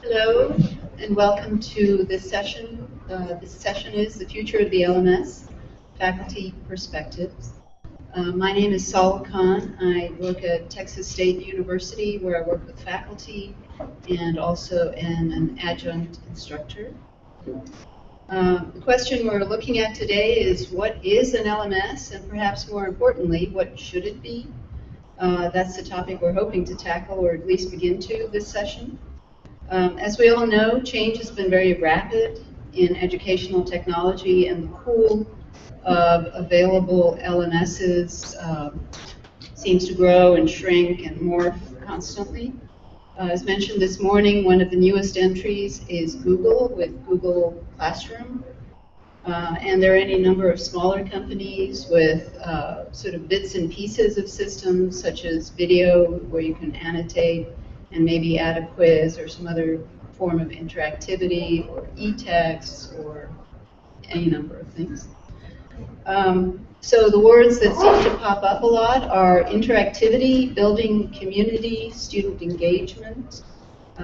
Hello, and welcome to this session. This session is The Future of the LMS, Faculty Perspectives. My name is Saul Khan. I work at Texas State University, where I work with faculty and also am an adjunct instructor. The question we're looking at today is, what is an LMS, and perhaps more importantly, what should it be? That's the topic we're hoping to tackle, or at least begin to, this session. As we all know, change has been very rapid in educational technology, and the pool of available LMSs seems to grow and shrink and morph constantly. As mentioned this morning, one of the newest entries is Google with Google Classroom. And there are any number of smaller companies with sort of bits and pieces of systems, such as video, where you can annotate and maybe add a quiz or some other form of interactivity, or e-text, or any number of things. So the words that seem to pop up a lot are interactivity, building community, student engagement.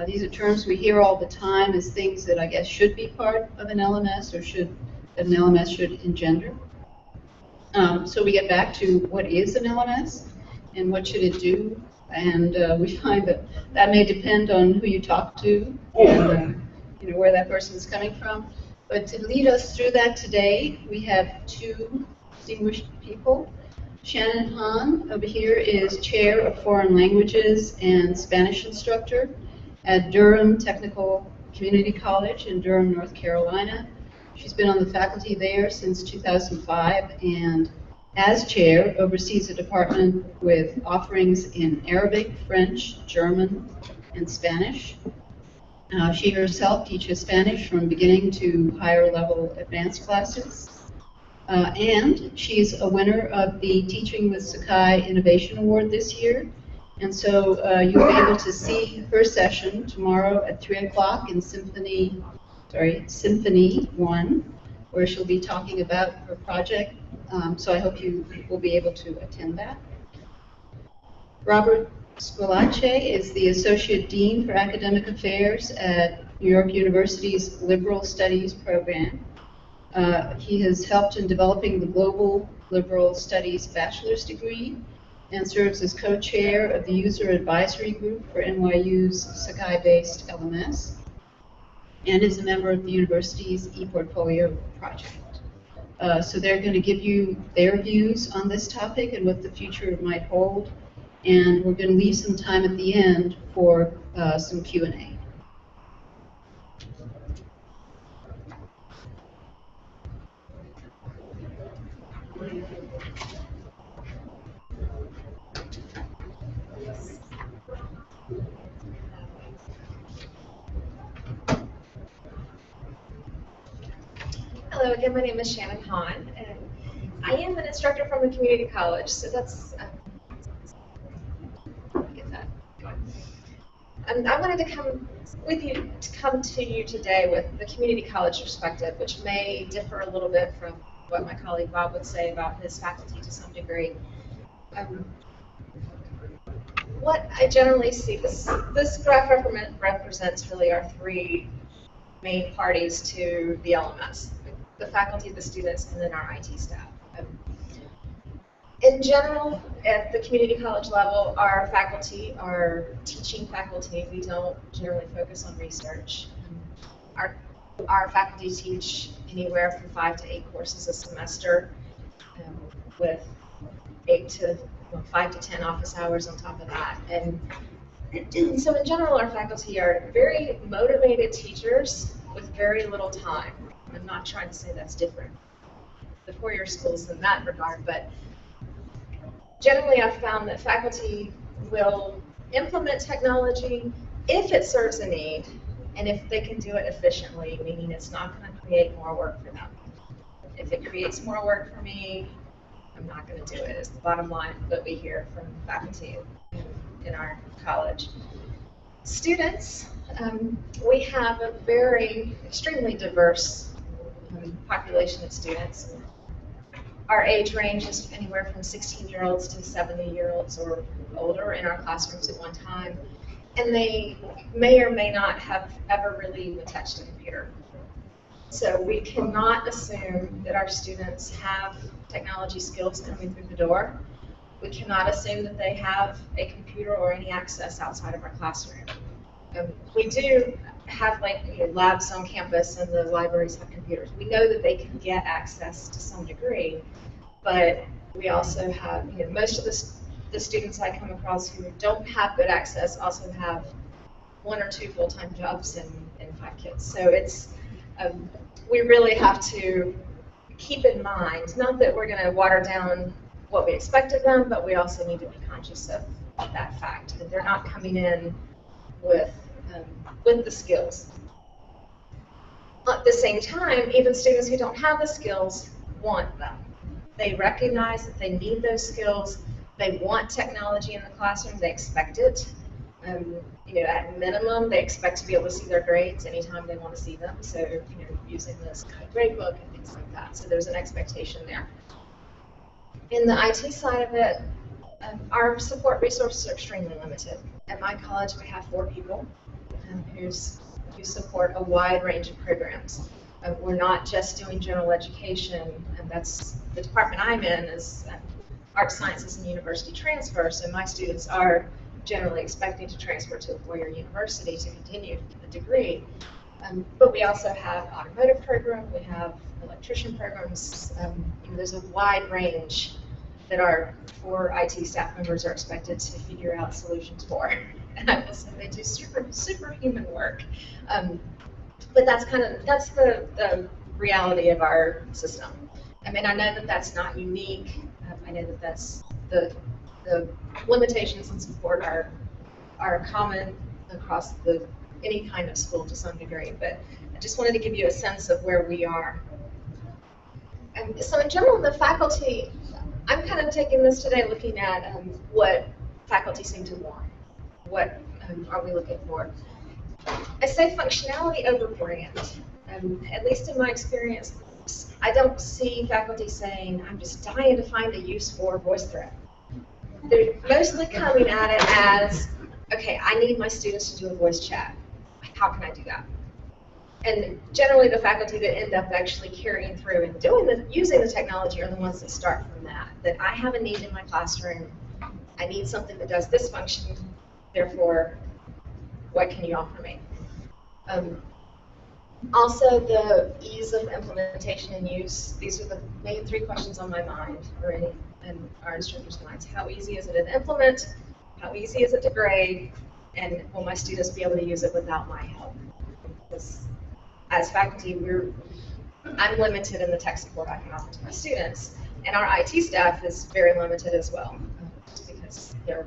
These are terms we hear all the time as things that I guess should be part of an LMS, or that an LMS should engender. So we get back to what is an LMS and what should it do. And we find that that may depend on who you talk to and where that person is coming from. But to lead us through that today, we have two distinguished people. Shannon Hahn over here is Chair of Foreign Languages and Spanish instructor at Durham Technical Community College in Durham, North Carolina. She's been on the faculty there since 2005, and as chair, oversees a department with offerings in Arabic, French, German, and Spanish. She herself teaches Spanish from beginning to higher level advanced classes. And she's a winner of the Teaching with Sakai Innovation Award this year. And so you'll be able to see her session tomorrow at 3 o'clock in Symphony 1, where she'll be talking about her project. So I hope you will be able to attend that. Robert Squillace is the Associate Dean for Academic Affairs at New York University's Liberal Studies program. He has helped in developing the Global Liberal Studies bachelor's degree and serves as co-chair of the User Advisory Group for NYU's Sakai-based LMS, and is a member of the university's ePortfolio project. So they're going to give you their views on this topic and what the future might hold, and we're going to leave some time at the end for some Q&A. Hello again, my name is Shannon Hahn, and I am an instructor from a community college, so that's, get that going. I wanted to come to you today with the community college perspective, which may differ a little bit from what my colleague Bob would say about his faculty to some degree. What I generally see, this graph represents really our three main parties to the LMS. The faculty, the students, and then our IT staff. In general, at the community college level, our faculty are teaching faculty. We don't generally focus on research. Our faculty teach anywhere from 5 to 8 courses a semester, with 5 to 10 office hours on top of that. And so in general, our faculty are very motivated teachers with very little time. I'm not trying to say that's different. The four-year schools in that regard, but generally I've found that faculty will implement technology if it serves a need and if they can do it efficiently, meaning it's not going to create more work for them. If it creates more work for me, I'm not going to do it, is the bottom line that we hear from faculty in our college. Students, we have a extremely diverse population of students. Our age range is anywhere from 16-year-olds to 70-year-olds or older in our classrooms at one time. and they may or may not have ever really even touched a computer. So we cannot assume that our students have technology skills coming through the door. We cannot assume that they have a computer or any access outside of our classroom. We do have labs on campus, and the libraries have computers. We know that they can get access to some degree, but we also have, most of the students I come across who don't have good access also have 1 or 2 full-time jobs and 5 kids. So it's, we really have to keep in mind, not that we're going to water down what we expect of them, but we also need to be conscious of that fact, that they're not coming in with the skills. At the same time, even students who don't have the skills want them. They recognize that they need those skills. They want technology in the classroom. They expect it. At minimum, they expect to be able to see their grades anytime they want to see them. So, using this kind of grade book and things like that. So there's an expectation there. In the IT side of it, our support resources are extremely limited. At my college, we have 4 people who support a wide range of programs. We're not just doing general education, and that's the department I'm in is art sciences and university transfer, so my students are generally expecting to transfer to a 4-year university to continue the degree. But we also have automotive program, we have electrician programs, there's a wide range that our 4 IT staff members are expected to figure out solutions for. And I will say they do superhuman work. But that's the reality of our system. I mean, I know that that's not unique. I know that that's the limitations in support are common across any kind of school to some degree. But I just wanted to give you a sense of where we are. And so in general, the faculty, I'm kind of taking this today looking at what faculty seem to want. What are we looking for? I say functionality over brand. At least in my experience, I don't see faculty saying, I'm just dying to find a use for VoiceThread. They're mostly coming at it as, okay, I need my students to do a voice chat. How can I do that? And generally the faculty that end up actually carrying through and using the technology are the ones that start from that I have a need in my classroom. I need something that does this function, therefore, what can you offer me? Also, the ease of implementation and use. These are the main 3 questions on my mind, or in our instructors' minds. How easy is it to implement? How easy is it to grade? And will my students be able to use it without my help? Because as faculty, I'm limited in the tech support I can offer to my students, and our IT staff is very limited as well, just because their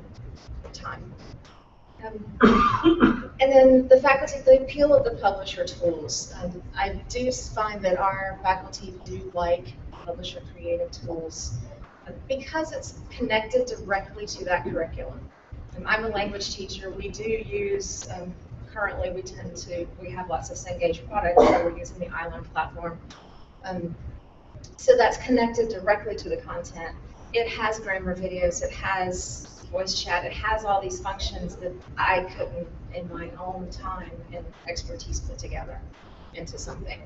time. And then the faculty, the appeal of the publisher tools. I do find that our faculty do like publisher creative tools because it's connected directly to that curriculum. I'm a language teacher. We do use, currently we have lots of Cengage products, so we're using the iLearn platform. So that's connected directly to the content. It has grammar videos, it has voice chat, it has all these functions that I couldn't, in my own time and expertise, put together into something.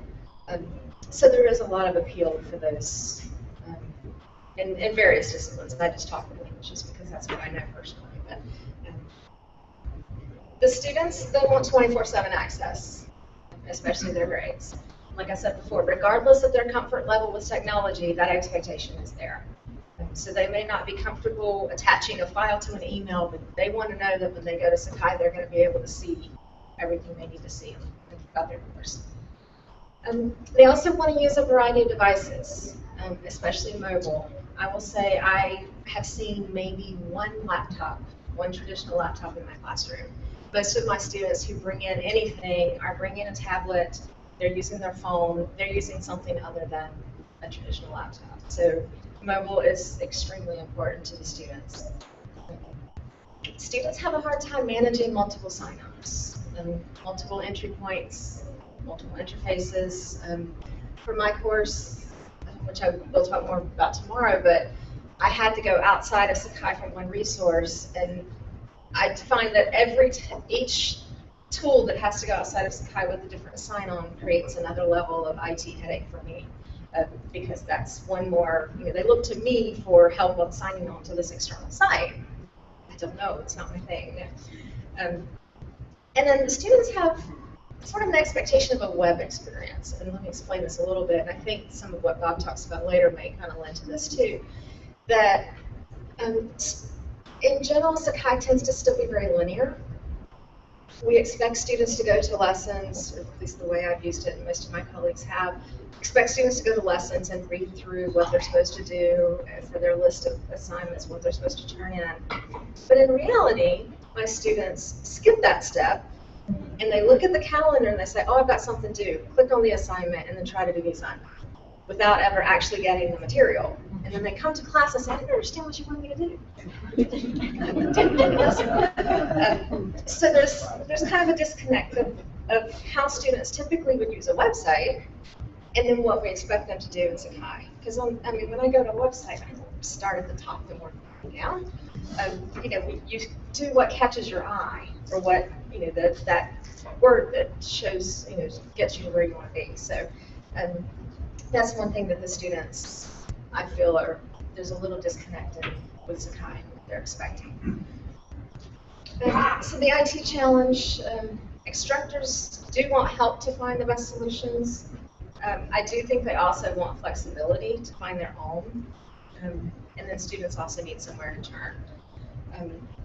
So there is a lot of appeal for those in various disciplines. And I just talk with languages because that's what I know personally. But the students, they want 24/7 access, especially their grades. Like I said before, regardless of their comfort level with technology, that expectation is there. So they may not be comfortable attaching a file to an email, but they want to know that when they go to Sakai, they're going to be able to see everything they need to see about their course. They also want to use a variety of devices, especially mobile. I will say I have seen maybe one traditional laptop in my classroom. Most of my students who bring in anything are bringing a tablet, they're using their phone, they're using something other than a traditional laptop. So mobile is extremely important to the students. Students have a hard time managing multiple sign-ups, multiple entry points, multiple interfaces. For my course, which I will talk more about tomorrow, but I had to go outside of Sakai for one resource, and I find that each tool that has to go outside of Sakai with a different sign-on creates another level of IT headache for me, because that's one more, they look to me for help on signing on to this external site. I don't know, it's not my thing. And then the students have sort of an expectation of a web experience, and let me explain this a little bit, and I think some of what Bob talks about later may kind of lend to this too, that in general, Sakai tends to still be very linear. We expect students to go to lessons, or at least the way I've used it, and most of my colleagues have, expect students to go to lessons and read through what they're supposed to do for their list of assignments, what they're supposed to turn in. But in reality, my students skip that step, and they look at the calendar and they say, oh, I've got something to do. Click on the assignment and then try to do the assignment without ever actually getting the material. And then they come to class and say, I don't understand what you want me to do. So there's kind of a disconnect of how students typically would use a website and then what we expect them to do in Sakai. Because when I go to a website, I don't start at the top and work down. You do what catches your eye, or what that word that shows gets you to where you want to be. So that's one thing that the students, I feel, there's a little disconnect with Sakai, what they're expecting. So the IT challenge, instructors do want help to find the best solutions. I do think they also want flexibility to find their own, and then students also need somewhere to turn.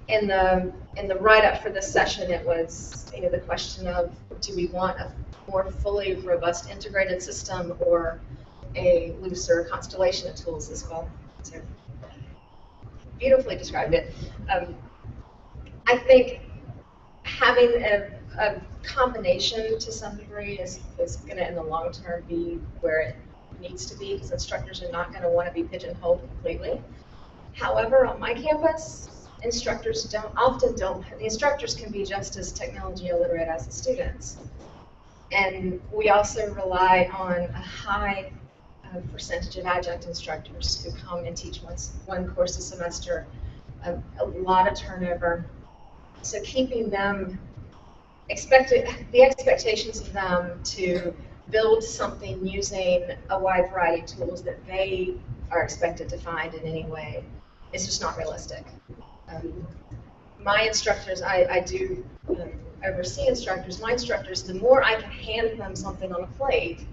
In the write-up for this session, it was the question of, do we want a more fully robust integrated system or a looser constellation of tools as well? So beautifully described it. I think having a combination to some degree is going to, in the long term, be where it needs to be, because instructors are not going to want to be pigeonholed completely. However, on my campus, instructors the instructors can be just as technology illiterate as the students. And we also rely on a high percentage of adjunct instructors who come and teach one course a semester, a lot of turnover. So keeping them, the expectations of them to build something using a wide variety of tools that they are expected to find in any way is just not realistic. My instructors, I do oversee instructors. My instructors, the more I can hand them something on a plate,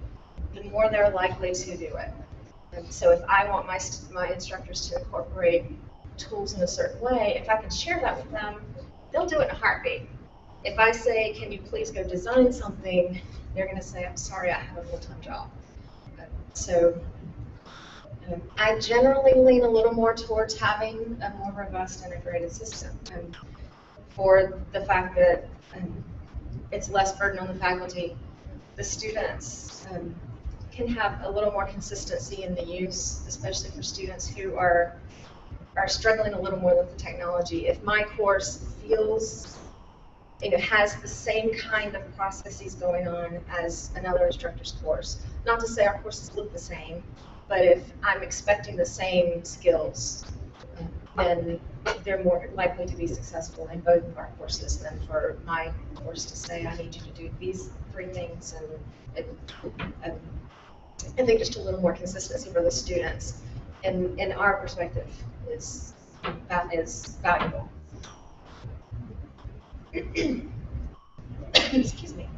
the more they're likely to do it. And so if I want my instructors to incorporate tools in a certain way, if I can share that with them, they'll do it in a heartbeat. If I say, can you please go design something, they're going to say, I'm sorry, I have a full-time job. So I generally lean a little more towards having a more robust integrated system, for the fact that it's less burden on the faculty. The students can have a little more consistency in the use, especially for students who are struggling a little more with the technology. If my course feels has the same kind of processes going on as another instructor's course, not to say our courses look the same, but if I'm expecting the same skills, then they're more likely to be successful in both of our courses than for my course to say, I need you to do these 3 things. And I think just a little more consistency for the students, in our perspective, is valuable. Excuse me.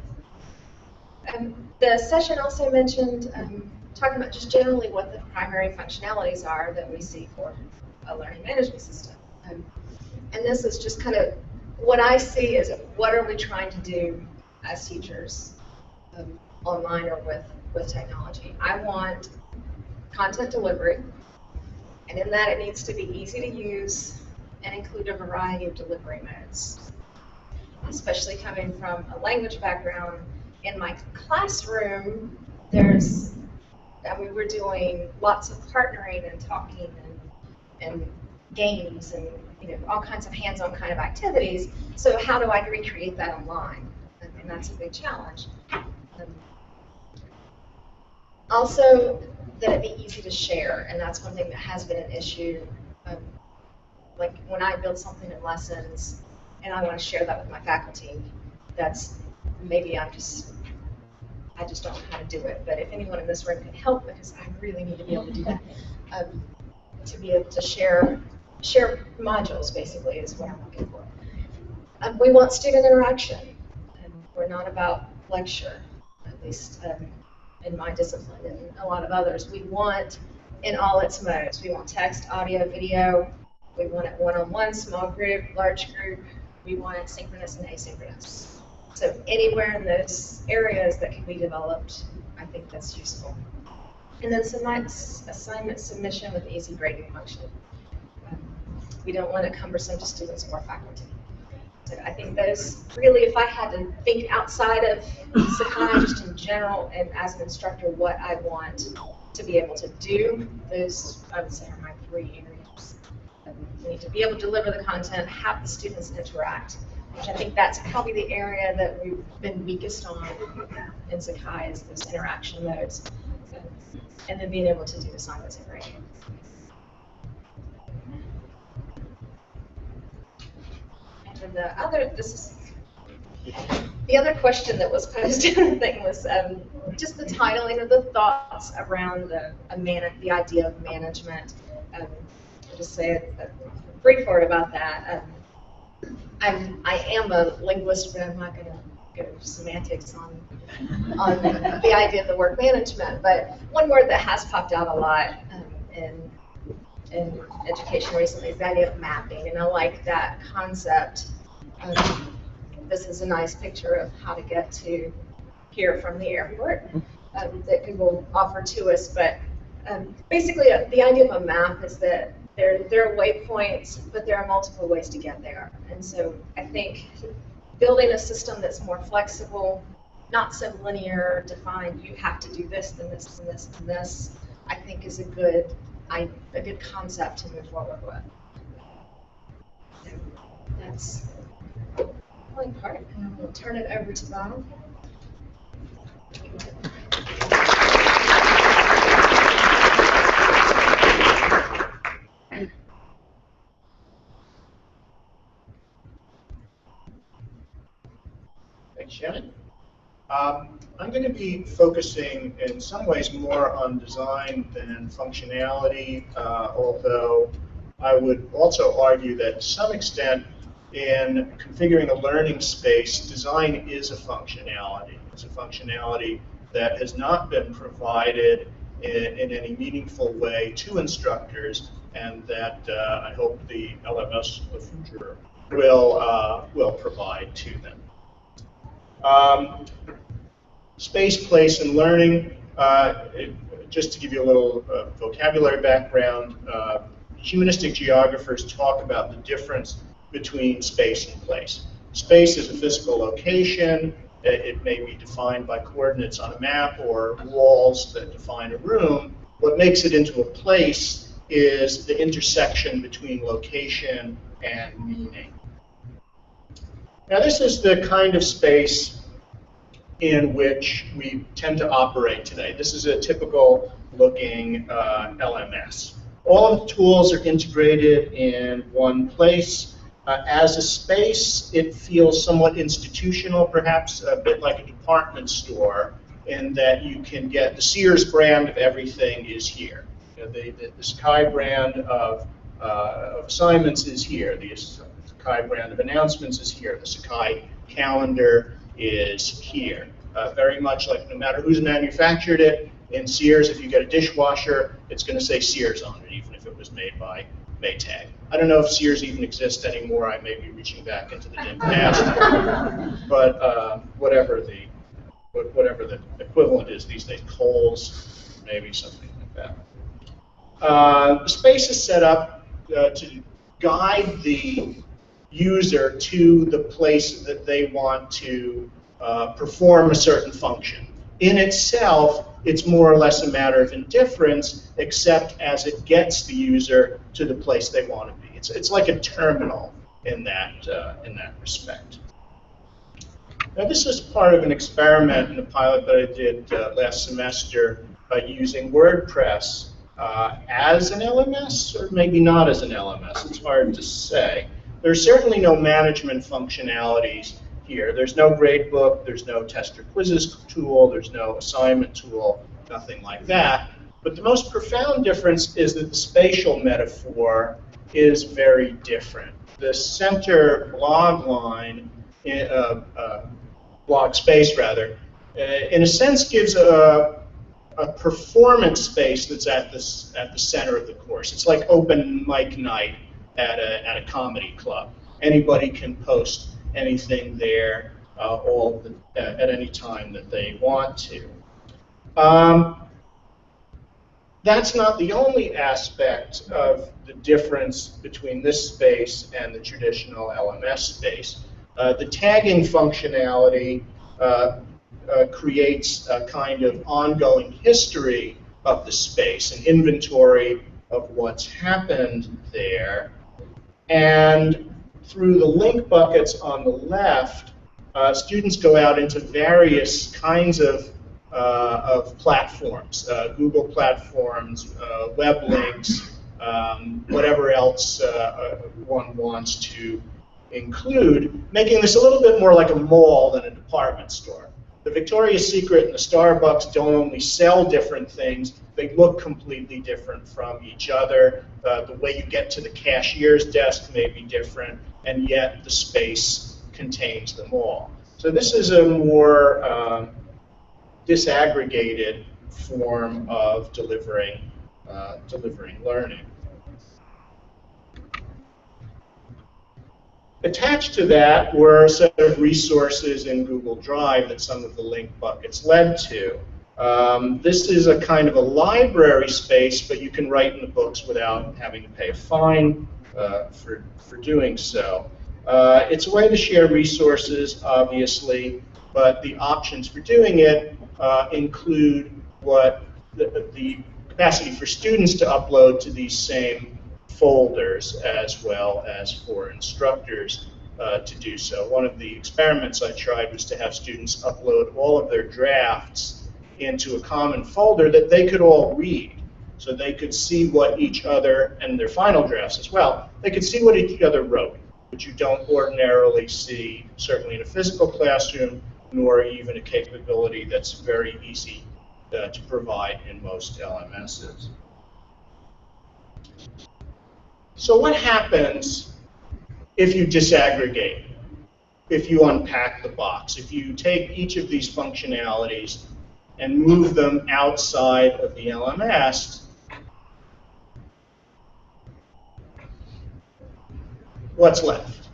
The session also mentioned talking about just generally what the primary functionalities are that we see for a learning management system. And this is just kind of what I see is, what are we trying to do as teachers online or with technology? I want content delivery, and in that it needs to be easy to use and include a variety of delivery modes. Especially coming from a language background, in my classroom, we're doing lots of partnering and talking and games and all kinds of hands-on kind of activities. So how do I recreate that online? And that's a big challenge. Also, that it be easy to share, and that's one thing that has been an issue. Like when I build something in lessons, and I want to share that with my faculty. That's maybe I just don't know how to do it. But if anyone in this room can help, because I really need to be able to do that, to be able to share modules basically is what I'm looking for. We want student interaction. We're not about lecture, at least in my discipline and a lot of others. We want in all its modes. We want text, audio, video. We want it one-on-one, small group, large group. We want it synchronous and asynchronous. So anywhere in those areas that can be developed, I think that's useful. And then some assignment submission with easy grading function. We don't want it cumbersome to students or faculty. So I think those really, if I had to think outside of Sakai, just in general, and as an instructor, what I want to be able to do, those I would say are my 3 areas. We need to be able to deliver the content, have the students interact, which I think that's probably the area that we've been weakest on in Sakai is those interaction modes. And then being able to do assignments and grading. And the other question that was posed in the thing was just the titling of the thoughts around the idea of management. I'll just say a brief word about that. I am a linguist, but I'm not going to go semantics on the idea of the word management. But one word that has popped out a lot in education recently is the idea of mapping, and I like that concept. This is a nice picture of how to get to here from the airport that Google offered to us. But basically, the idea of a map is that there are waypoints, but there are multiple ways to get there. And so I think building a system that's more flexible, not so linear, defined, you have to do this, then this, and this, and this, I think is a good concept to move forward with. So that's one part, and we'll turn it over to Bob. Thanks, Shannon. I'm going to be focusing in some ways more on design than functionality, although I would also argue that to some extent in configuring a learning space, design is a functionality. It's a functionality that has not been provided in any meaningful way to instructors, and that I hope the LMS of the future will provide to them. Space, place, and learning. Just to give you a little vocabulary background, humanistic geographers talk about the difference between space and place. Space is a physical location. It may be defined by coordinates on a map or walls that define a room. What makes it into a place is the intersection between location and meaning. Now, this is the kind of space in which we tend to operate today. This is a typical looking LMS. All of the tools are integrated in one place. As a space, it feels somewhat institutional, perhaps a bit like a department store, in that you can get the Sears brand of everything is here. You know, the Sakai brand of assignments is here. The Sakai brand of announcements is here. The Sakai calendar is here. Very much like no matter who's manufactured it, in Sears, if you get a dishwasher, it's going to say Sears on it, even if it was made by Maytag. I don't know if Sears even exists anymore. I may be reaching back into the dim past, but whatever the equivalent is these days, Kohl's, maybe something like that. The space is set up to guide the user to the place that they want to perform a certain function. In itself, it's more or less a matter of indifference, except as it gets the user to the place they want to be. It's like a terminal in that respect. Now, this is part of an experiment in a pilot that I did last semester using WordPress as an LMS, or maybe not as an LMS. It's hard to say. There's certainly no management functionalities here. There's no grade book, there's no test or quizzes tool, there's no assignment tool, nothing like that. But the most profound difference is that the spatial metaphor is very different. The center blog line, blog space rather, in a sense gives a performance space that's at the center of the course. It's like open mic night at a comedy club. Anybody can post anything there at any time that they want to. That's not the only aspect of the difference between this space and the traditional LMS space. The tagging functionality creates a kind of ongoing history of the space, an inventory of what's happened there. And through the link buckets on the left, students go out into various kinds of platforms, Google platforms, web links, whatever else one wants to include, making this a little bit more like a mall than a department store. The Victoria's Secret and the Starbucks don't only sell different things, they look completely different from each other. The way you get to the cashier's desk may be different, and yet the space contains them all. So this is a more disaggregated form of delivering learning. Attached to that were a set of resources in Google Drive that some of the link buckets led to. This is a kind of a library space, but you can write in the books without having to pay a fine for doing so. It's a way to share resources, obviously, but the options for doing it include what the capacity for students to upload to these same folders, as well as for instructors to do so. One of the experiments I tried was to have students upload all of their drafts into a common folder that they could all read. So they could see what each other, and their final drafts as well, they could see what each other wrote, which you don't ordinarily see, certainly in a physical classroom, nor even a capability that's very easy to provide in most LMSs. So what happens if you disaggregate, if you unpack the box, if you take each of these functionalities and move them outside of the LMS? What's left?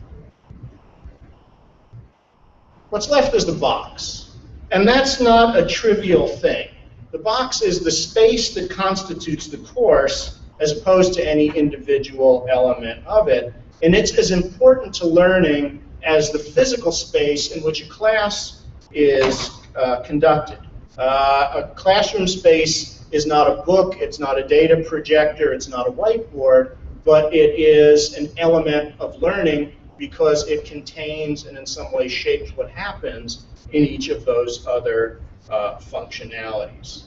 What's left is the box. And that's not a trivial thing. The box is the space that constitutes the course as opposed to any individual element of it. And it's as important to learning as the physical space in which a class is conducted. A classroom space is not a book, it's not a data projector, it's not a whiteboard, but it is an element of learning because it contains and in some way shapes what happens in each of those other functionalities.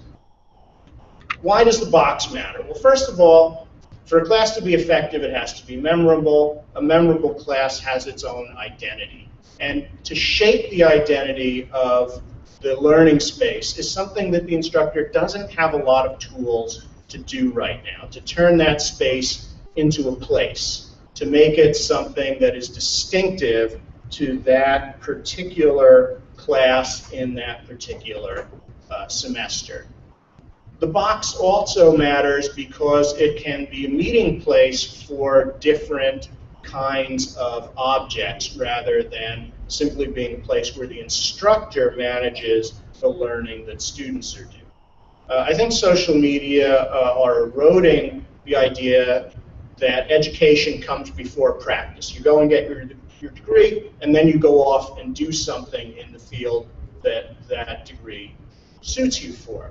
Why does the box matter? Well, first of all, for a class to be effective, it has to be memorable. A memorable class has its own identity. And to shape the identity of the learning space is something that the instructor doesn't have a lot of tools to do right now, to turn that space into a place, to make it something that is distinctive to that particular class in that particular semester. The box also matters because it can be a meeting place for different kinds of objects rather than simply being a place where the instructor manages the learning that students are doing. I think social media are eroding the idea that education comes before practice. You go and get your degree, and then you go off and do something in the field that that degree suits you for.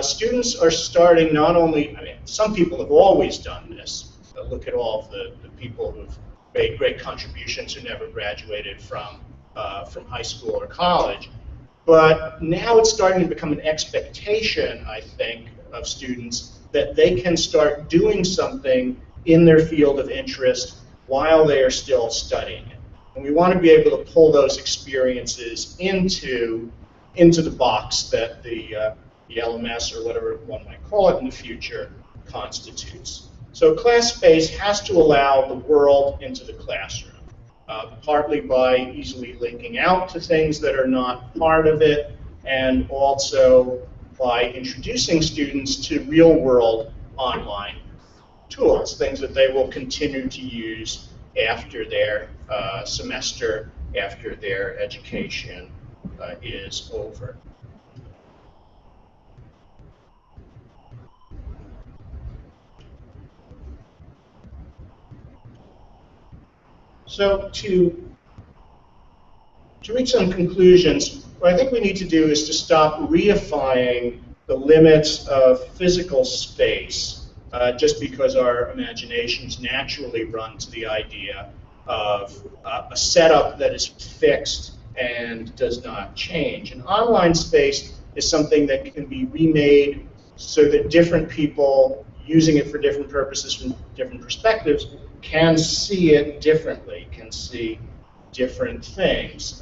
Students are starting not only, I mean, some people have always done this. Look at all of the people who've made great contributions who never graduated from high school or college. But now it's starting to become an expectation, I think, of students that they can start doing something in their field of interest while they are still studying it. And we want to be able to pull those experiences into the box that the LMS, or whatever one might call it in the future, constitutes. So class space has to allow the world into the classroom, partly by easily linking out to things that are not part of it, and also by introducing students to real-world online tools, things that they will continue to use after their semester, after their education is over. So to reach some conclusions, what I think we need to do is to stop reifying the limits of physical space just because our imaginations naturally run to the idea of a setup that is fixed and does not change. An online space is something that can be remade so that different people using it for different purposes from different perspectives can see it differently, can see different things.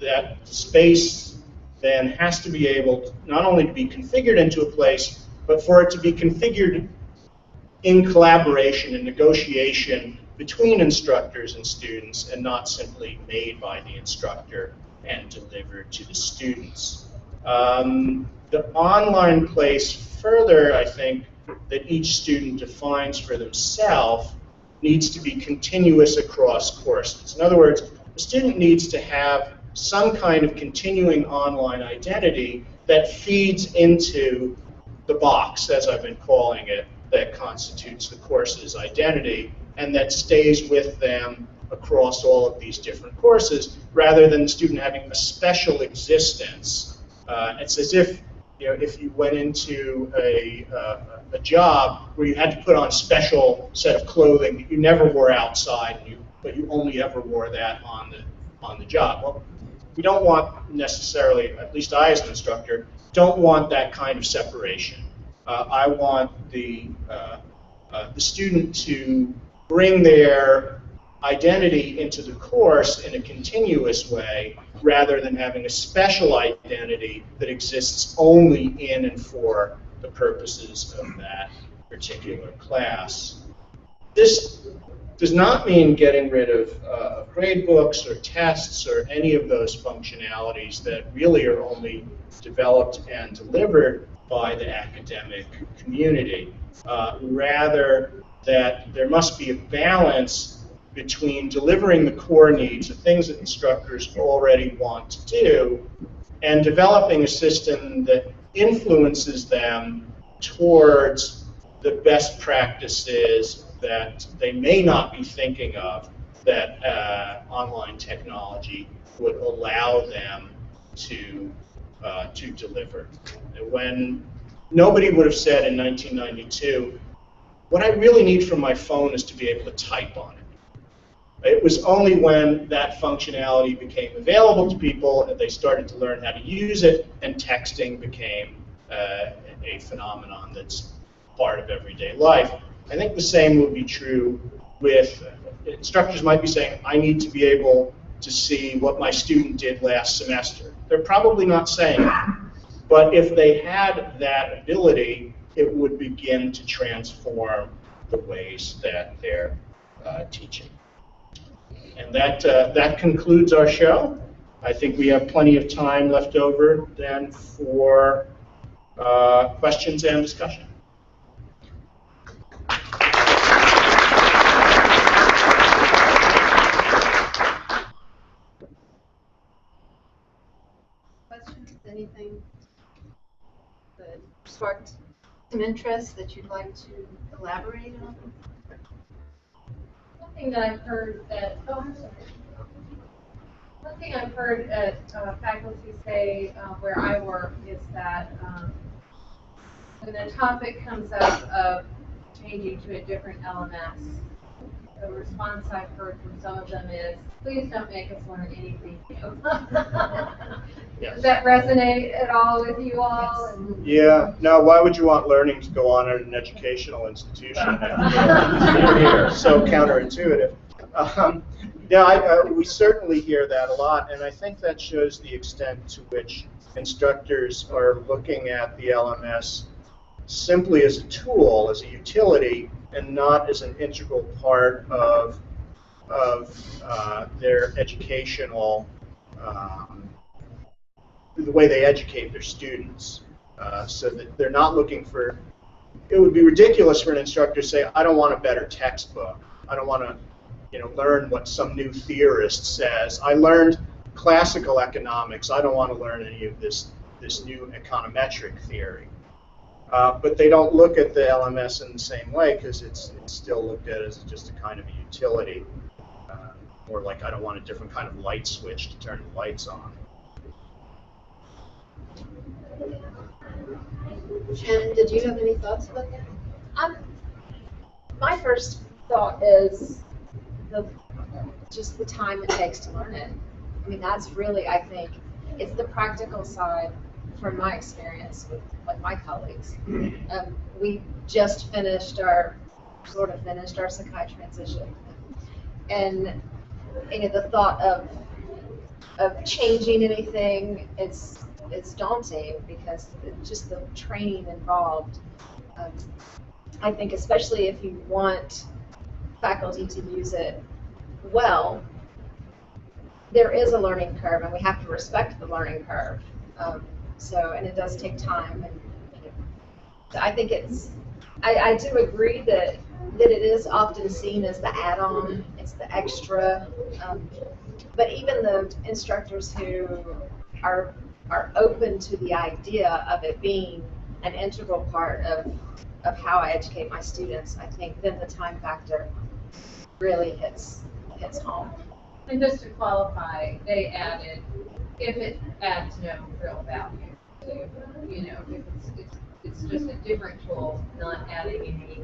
That space then has to be able not only to be configured into a place, but for it to be configured in collaboration and negotiation between instructors and students, and not simply made by the instructor and delivered to the students. The online place, further, I think, that each student defines for themselves needs to be continuous across courses. In other words, the student needs to have some kind of continuing online identity that feeds into the box, as I've been calling it, that constitutes the course's identity, and that stays with them across all of these different courses, rather than the student having a special existence. It's as if, you know, if you went into a job where you had to put on a special set of clothing that you never wore outside, but you only ever wore that on the job. Well, we don't want necessarily, at least I as an instructor, don't want that kind of separation. I want the student to bring their identity into the course in a continuous way, rather than having a special identity that exists only in and for the purposes of that particular class. This does not mean getting rid of grade books or tests or any of those functionalities that really are only developed and delivered by the academic community. Rather, that there must be a balance between delivering the core needs, the things that instructors already want to do, and developing a system that influences them towards the best practices that they may not be thinking of, that online technology would allow them to deliver. When nobody would have said in 1992, what I really need from my phone is to be able to type on it. It was only when that functionality became available to people and they started to learn how to use it, and texting became a phenomenon that's part of everyday life. I think the same will be true with instructors. Might be saying, I need to be able to see what my student did last semester. They're probably not saying it, but if they had that ability, it would begin to transform the ways that they're teaching. And that concludes our show. I think we have plenty of time left over then for questions and discussion. Questions? Anything that sparked some interest that you'd like to elaborate on? One thing that I've heard that, I'm sorry. One thing I've heard faculty say where I work is that when the topic comes up of changing to a different LMS, the response I've heard from some of them is, please don't make us learn anything new. Yes. Does that resonate at all with you all? Yes. And- Yeah. Now, why would you want learning to go on at an educational institution? So counterintuitive. Yeah, we certainly hear that a lot, and I think that shows the extent to which instructors are looking at the LMS simply as a tool, as a utility, and not as an integral part of their educational, the way they educate their students. So that they're not looking for, it would be ridiculous for an instructor to say, I don't want a better textbook. I don't want to learn what some new theorist says. I learned classical economics. I don't want to learn any of this new econometric theory. But they don't look at the LMS in the same way because it's still looked at as just a kind of a utility. Or like I don't want a different kind of light switch to turn the lights on. Shannon, did you have any thoughts about that? My first thought is just the time it takes to learn it. I mean, that's really, I think, it's the practical side from my experience with my colleagues. We just finished our Sakai transition. And the thought of changing anything, it's daunting because just the training involved. I think especially if you want faculty to use it well, there is a learning curve, and we have to respect the learning curve. And it does take time. And so I think I do agree that it is often seen as the add-on, it's the extra. But even the instructors who are open to the idea of it being an integral part of how I educate my students, I think then the time factor really hits home. And just to qualify, they added, if it adds no real value to, if it's just a different tool, not adding any,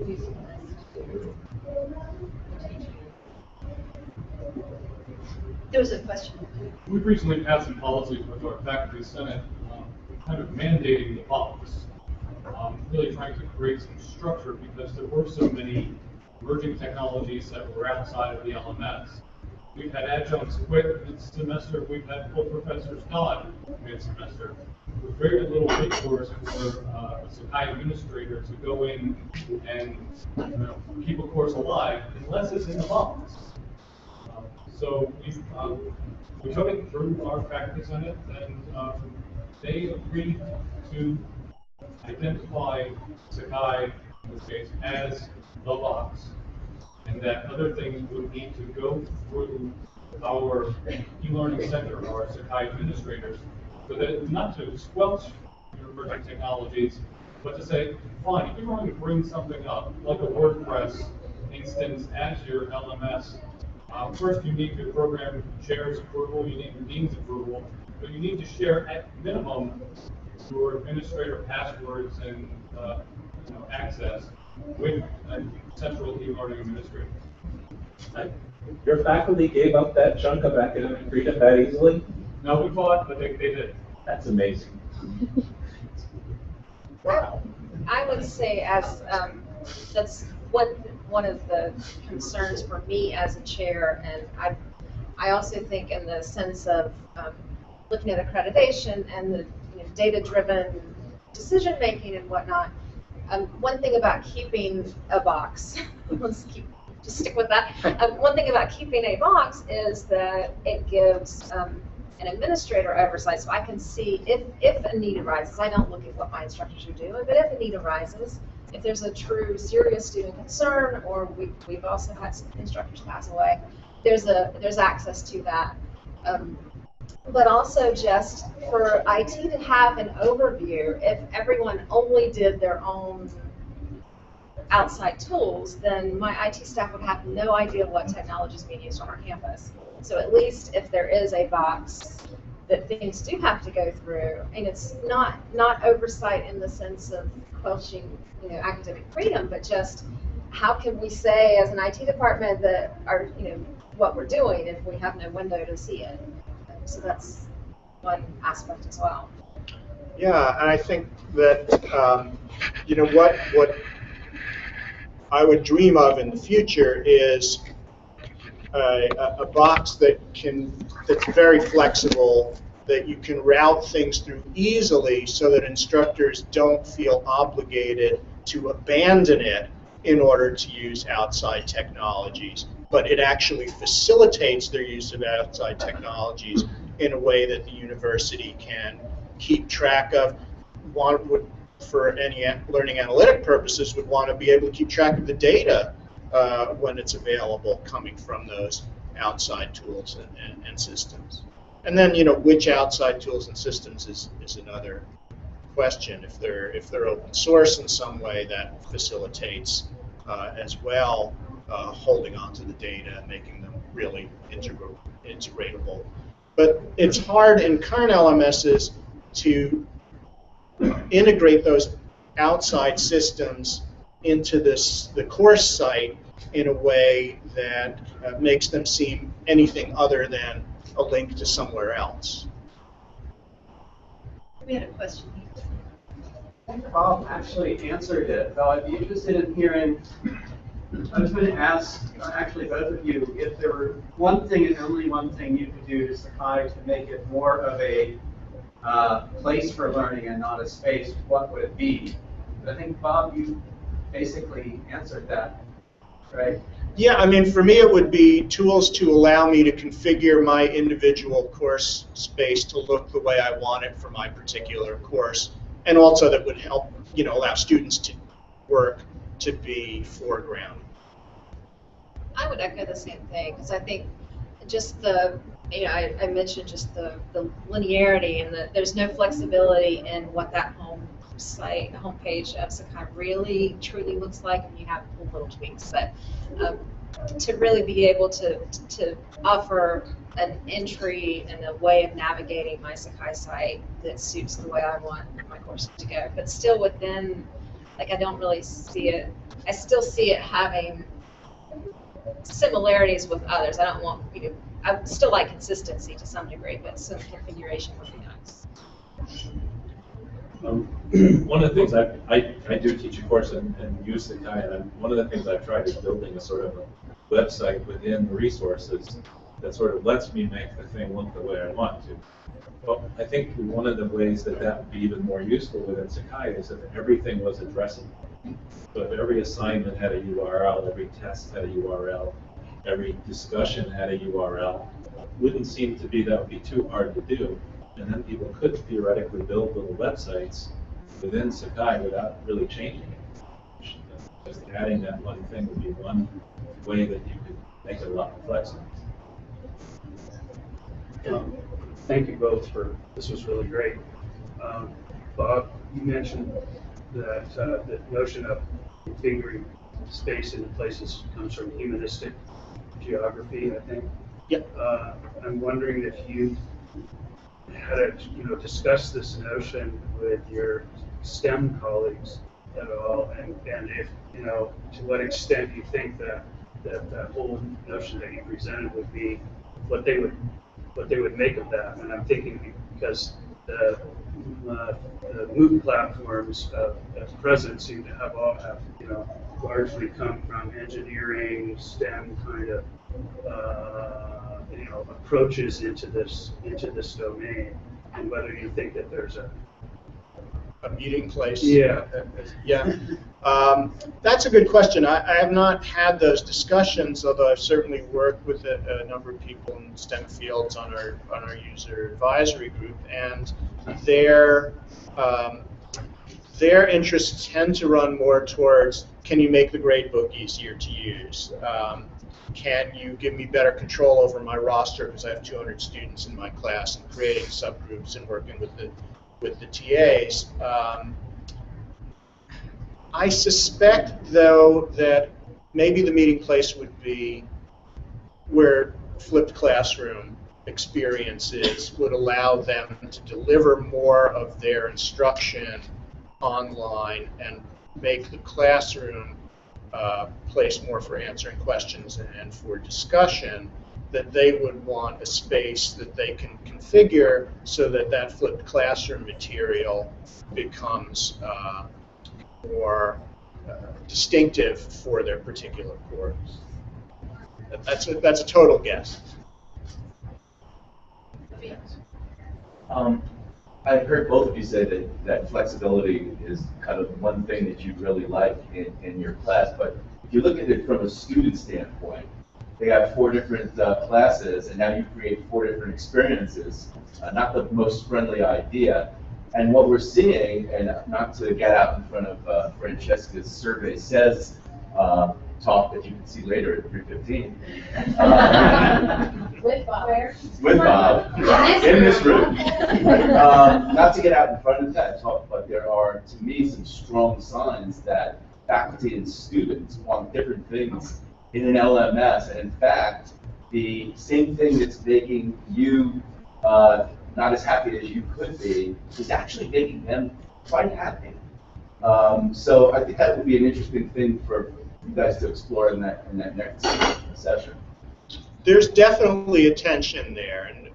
usefulness to the teaching. There was a question. We've recently passed some policies with our faculty senate, kind of mandating the box, really trying to create some structure because there were so many emerging technologies that were outside of the LMS. We've had adjuncts quit mid-semester. We've had full professors die mid-semester. With very little resource for a Sakai administrator to go in and keep a course alive unless it's in the box. So we took it through our faculty senate, and they agreed to identify Sakai, in this case, as the box, and that other things would need to go through our e-learning center, our Sakai administrators, so that not to squelch your emerging technologies, but to say, fine, if you're going to bring something up, like a WordPress instance as your LMS, first you need your program chair's approval, you need your dean's approval, but you need to share at minimum your administrator passwords and access with a central e-learning administrator. Your faculty gave up that chunk of academic freedom that easily? No, we fought, but they did. That's amazing. Wow. I would say that's one of the concerns for me as a chair, and I also think in the sense of looking at accreditation and the data-driven decision-making and whatnot. One thing about keeping a box, just stick with that. One thing about keeping a box is that it gives an administrator oversight, so I can see if a need arises. I don't look at what my instructors are doing, but if a need arises, if there's a true serious student concern, or we've also had some instructors pass away, there's access to that. But also just for IT to have an overview, if everyone only did their own outside tools, then my IT staff would have no idea what technology is being used on our campus. So at least if there is a box that things do have to go through, and it's not oversight in the sense of quelching academic freedom, but just how can we say as an IT department that what we're doing if we have no window to see it? So that's one aspect as well. Yeah, and I think that what I would dream of in the future is a box that's very flexible, that you can route things through easily so that instructors don't feel obligated to abandon it in order to use outside technologies. But it actually facilitates their use of outside technologies in a way that the university can keep track of. For any learning analytic purposes, would want to be able to keep track of the data when it's available coming from those outside tools and systems. And then, which outside tools and systems is another question. If they're open source in some way, that facilitates as well holding on to the data and making them really integratable. But it's hard in current LMSs to integrate those outside systems into the course site in a way that makes them seem anything other than a link to somewhere else. We had a question. I think Bob actually answered it, though I'd be interested in hearing. I was going to ask, actually, both of you, if there were one thing and only one thing you could do to Sakai to make it more of a place for learning and not a space, what would it be? But I think, Bob, you basically answered that, right? Yeah, I mean, for me, it would be tools to allow me to configure my individual course space to look the way I want it for my particular course, and also that would help, allow students to work to be foreground. I would echo the same thing, because I think just the, I mentioned just the linearity, and there's no flexibility in what that homepage of Sakai really truly looks like, and you have little tweaks. But to really be able to offer an entry and a way of navigating my Sakai site that suits the way I want my course to go, but still within, like, I don't really see it. I still see it having similarities with others. I don't want I still like consistency to some degree, but some configuration would be nice. One of the things I do teach a course and use Sakai, and one of the things I've tried is building a sort of a website within the resources that sort of lets me make the thing look the way I want to. Well, I think one of the ways that would be even more useful within Sakai is if everything was addressable. So if every assignment had a URL, every test had a URL, every discussion had a URL, wouldn't seem to be that would be too hard to do. And then people could theoretically build little websites within Sakai without really changing it. Just adding that one thing would be one way that you could make it a lot more flexible. Thank you both this was really great. Bob, you mentioned that the notion of configuring space in places comes from humanistic geography, I think. Yep. I'm wondering if you had to discuss this notion with your STEM colleagues at all, and if to what extent you think that whole notion that you presented would be what they would make of that. And I'm thinking because the MOOC platforms at present seem to have largely come from engineering, STEM kind of approaches into this domain, and whether you think that there's a meeting place. Yeah. Yeah. That's a good question. I have not had those discussions, although I've certainly worked with a number of people in STEM fields on our user advisory group, and their interests tend to run more towards, can you make the gradebook easier to use? Can you give me better control over my roster because I have 200 students in my class, and creating subgroups and working with the TAs. I suspect, though, that maybe the meeting place would be where flipped classroom experiences would allow them to deliver more of their instruction online and make the classroom place more for answering questions and for discussion, that they would want a space that they can configure so that that flipped classroom material becomes more distinctive for their particular course. That's a total guess. I've heard both of you say that flexibility is kind of one thing that you really like in your class, but if you look at it from a student standpoint, they have 4 different classes, and now you create 4 different experiences, not the most friendly idea. And what we're seeing, and not to get out in front of Francesca's survey says talk that you can see later at 3:15. With Bob. With Bob, in this room. Not to get out in front of that talk, but there are, to me, some strong signs that faculty and students want different things in an LMS. And in fact, the same thing that's making you not as happy as you could be is actually making them quite happy. So I think that would be an interesting thing for you guys to explore in that next session. There's definitely a tension there, and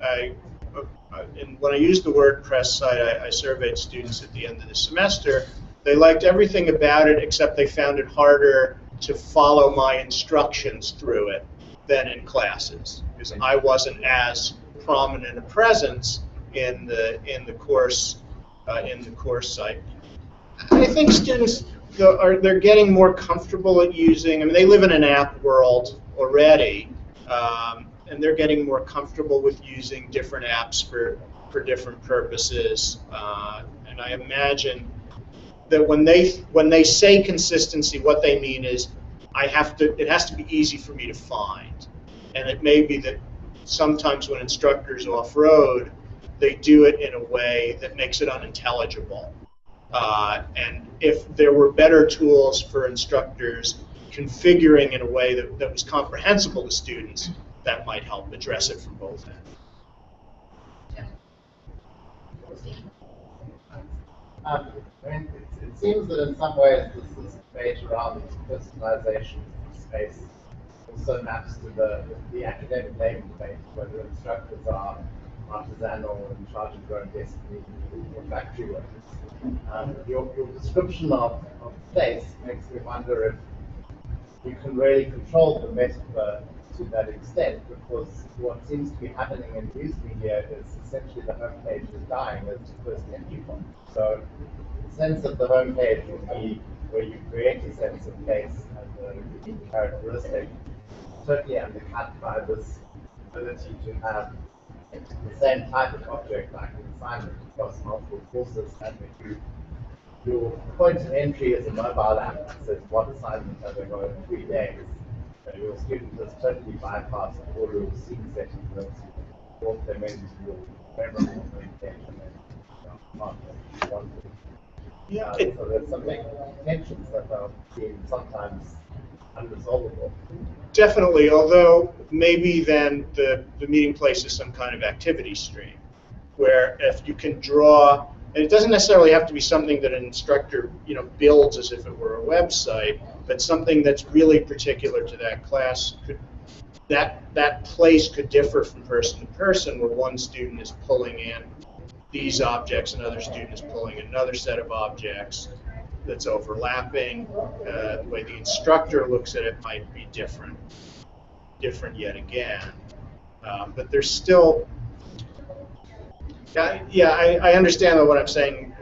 when I used the WordPress site, I surveyed students at the end of the semester. They liked everything about it, except they found it harder to follow my instructions through it than in classes, because I wasn't as prominent a presence in the course site. I think students they're getting more comfortable at using. I mean, they live in an app world already, and they're getting more comfortable with using different apps for different purposes. And I imagine that when they say consistency, what they mean is it has to be easy for me to find. And it may be that sometimes when instructors off-road, they do it in a way that makes it unintelligible. And if there were better tools for instructors configuring in a way that was comprehensible to students, that might help address it from both ends. I mean, it seems that in some ways this debate around personalization of space also maps to the academic labor debate, whether instructors are artisanal and charging their own destiny or factory workers. Your description of place makes me wonder if you can really control the metaphor to that extent, because what seems to be happening in news media is essentially the homepage is dying as the first entry point. So the sense of the homepage would be where you create a sense of place and the unique characteristic, totally undercut by this ability to have the same type of object like an assignment across multiple courses, and if your point of entry is a mobile app that says what assignment are they going in 3 days. So your student has totally bypassed all your scene settings and brought them into your memorable orientation and Yeah, so there's something tensions that are being sometimes unresolvable. definitely, although maybe then the meeting place is some kind of activity stream, where if you can draw, and it doesn't necessarily have to be something that an instructor builds as if it were a website, but something that's really particular to that class. That place could differ from person to person, where one student is pulling in these objects, another student is pulling another set of objects that's overlapping. The way the instructor looks at it might be different yet again. But there's still, I understand that what I'm saying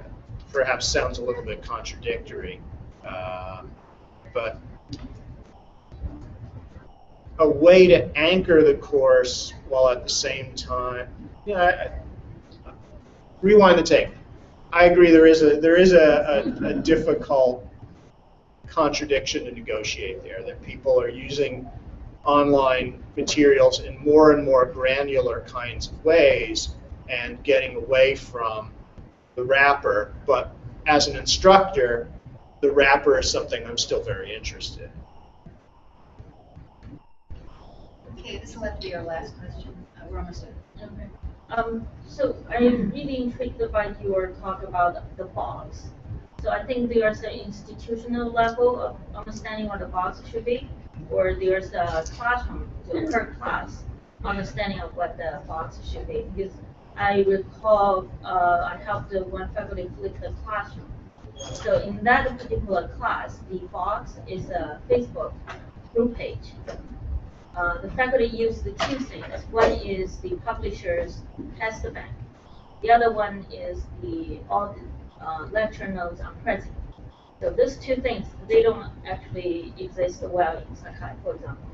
perhaps sounds a little bit contradictory, but a way to anchor the course while at the same time, rewind the tape. I agree. There is a difficult contradiction to negotiate there. That people are using online materials in more and more granular kinds of ways and getting away from the wrapper. But as an instructor, the wrapper is something I'm still very interested in. Okay, this will have to be our last question. We're almost done. Okay. So I'm really intrigued by your talk about the box. So I think there's an institutional level of understanding what the box should be, or there's a classroom per class. understanding of what the box should be. Because I recall I helped one faculty flip the classroom. So in that particular class, the box is a Facebook group page. The faculty use the two things. One is the publisher's test bank. The other one is all the lecture notes on present. So those two things, they don't actually exist well in Sakai, for example.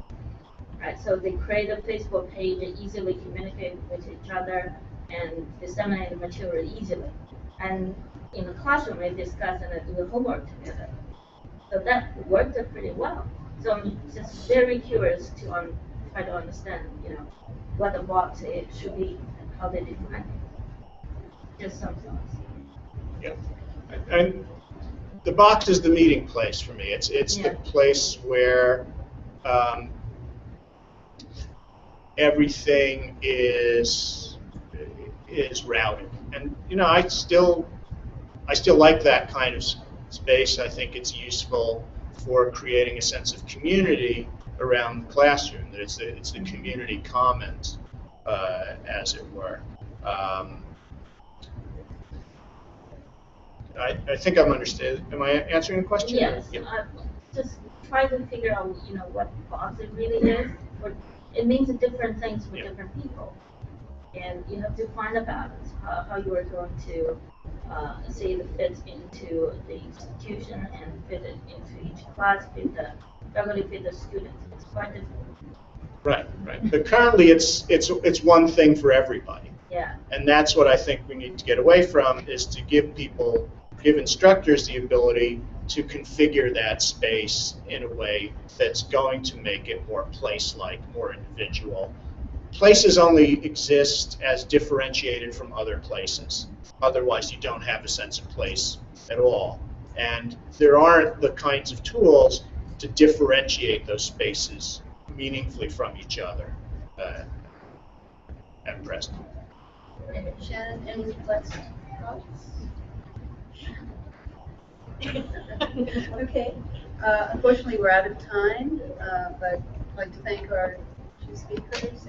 Right? So they create a Facebook page and easily communicate with each other and disseminate the material easily. And in the classroom, they discuss and do the homework together. So that worked pretty well. So I'm just very curious to try to understand, what the box should be and how they define it. Just some thoughts. Yeah. And the box is the meeting place for me. It's Yeah. the place where everything is routed. And I still like that kind of space. I think it's useful for creating a sense of community around the classroom. That it's the community commons, as it were. I think I'm understanding. Am I answering the question? Yes. Yeah. Just try to figure out, what box it really is. It means different things for different people. And you have to find a balance, how you are going to say it fits into the institution and fit it into each class, fit the faculty, fit the students. It's quite difficult. Right. But currently, it's one thing for everybody. Yeah. And that's what I think we need to get away from, is to give instructors the ability to configure that space in a way that's going to make it more place-like, more individual. Places only exist as differentiated from other places. Otherwise, you don't have a sense of place at all. And there aren't the kinds of tools to differentiate those spaces meaningfully from each other at present. Shannon, any reflections? Okay. Unfortunately, we're out of time, but I'd like to thank our two speakers